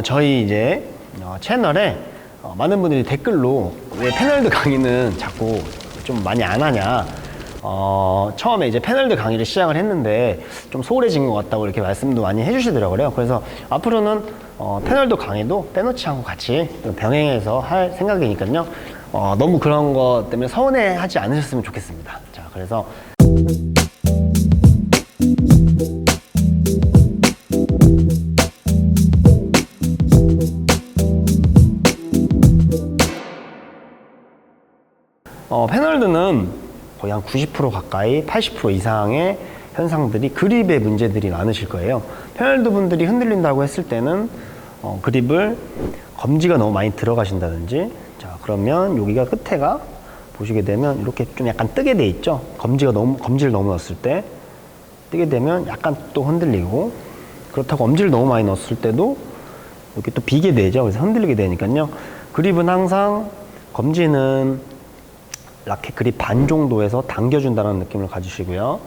저희 이제 채널에 많은 분들이 댓글로 왜 패널드 강의는 자꾸 좀 많이 안 하냐. 처음에 이제 패널드 강의를 시작을 했는데 좀 소홀해진 것 같다고 이렇게 말씀도 많이 해주시더라고요. 그래서 앞으로는 패널드 강의도 빼놓지 않고 같이 병행해서 할 생각이니까요. 너무 그런 것 때문에 서운해하지 않으셨으면 좋겠습니다. 자, 그래서 패널드는 거의 한 90% 가까이 80% 이상의 현상들이 그립의 문제들이 많으실 거예요. 패널드 분들이 흔들린다고 했을 때는 그립을 검지가 너무 많이 들어가신다든지, 자 그러면 여기가 끝에가 보시게 되면 이렇게 좀 약간 뜨게 돼 있죠. 검지를 너무 넣었을 때 뜨게 되면 약간 또 흔들리고, 그렇다고 엄지를 너무 많이 넣었을 때도 이렇게 또 비게 되죠. 그래서 흔들리게 되니까요. 그립은 항상 검지는 라켓 그립 반 정도에서 당겨준다는 느낌을 가지시고요.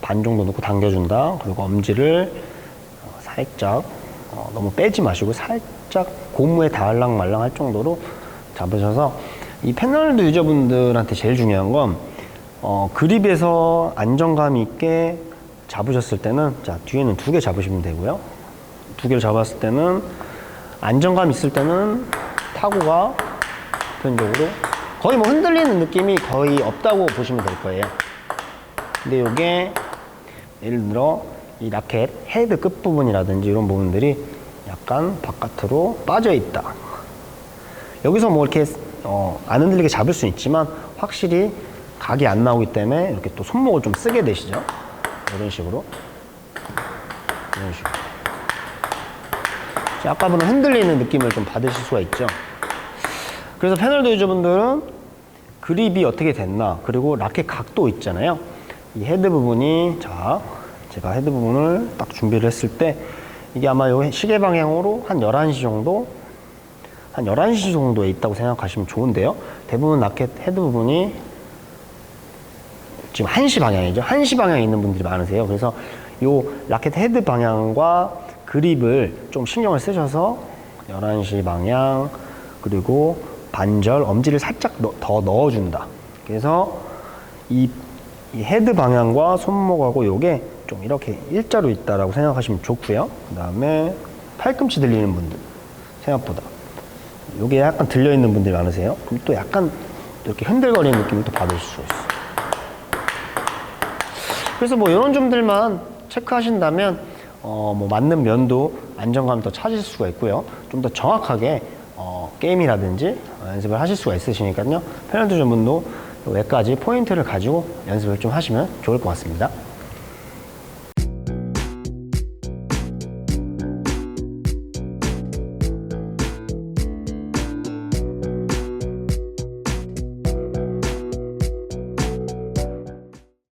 반 정도 넣고 당겨준다. 그리고 엄지를 살짝 너무 빼지 마시고 살짝 고무에 닿을랑 말랑 할 정도로 잡으셔서, 이 패널드 유저분들한테 제일 중요한 건 그립에서 안정감 있게 잡으셨을 때는, 자 뒤에는 2개 잡으시면 되고요. 2개를 잡았을 때는 안정감 있을 때는 타구가 보편적으로 거의 뭐 흔들리는 느낌이 거의 없다고 보시면 될 거예요. 근데 이게 예를 들어 이 라켓 헤드 끝부분이라든지 이런 부분들이 약간 바깥으로 빠져 있다. 여기서 뭐 이렇게 안 흔들리게 잡을 수 있지만 확실히 각이 안 나오기 때문에 이렇게 또 손목을 좀 쓰게 되시죠. 이런 식으로. 아까보다 흔들리는 느낌을 좀 받으실 수가 있죠. 그래서 패널드 유저분들은 그립이 어떻게 됐나, 그리고 라켓 각도 있잖아요. 이 헤드 부분이, 자 제가 헤드 부분을 딱 준비를 했을 때 이게 아마 요 시계 방향으로 한 11시 정도, 한 11시 정도에 있다고 생각하시면 좋은데요. 대부분 라켓 헤드 부분이 지금 1시 방향이죠. 1시 방향에 있는 분들이 많으세요. 그래서 요 라켓 헤드 방향과 그립을 좀 신경을 쓰셔서 11시 방향, 그리고 반절 엄지를 살짝 더 넣어준다. 그래서 이 헤드 방향과 손목하고 요게 좀 이렇게 일자로 있다라고 생각하시면 좋고요. 그 다음에 팔꿈치 들리는 분들, 생각보다 요게 약간 들려 있는 분들이 많으세요. 그럼 또 약간 이렇게 흔들거리는 느낌을 또 받으실 수 있어요. 그래서 뭐 이런 점들만 체크하신다면 뭐 맞는 면도 안정감 더 찾을 수가 있고요. 좀 더 정확하게 게임이라든지 연습을 하실 수가 있으시니까요. 패널드 전문도 몇 가지 포인트를 가지고 연습을 좀 하시면 좋을 것 같습니다.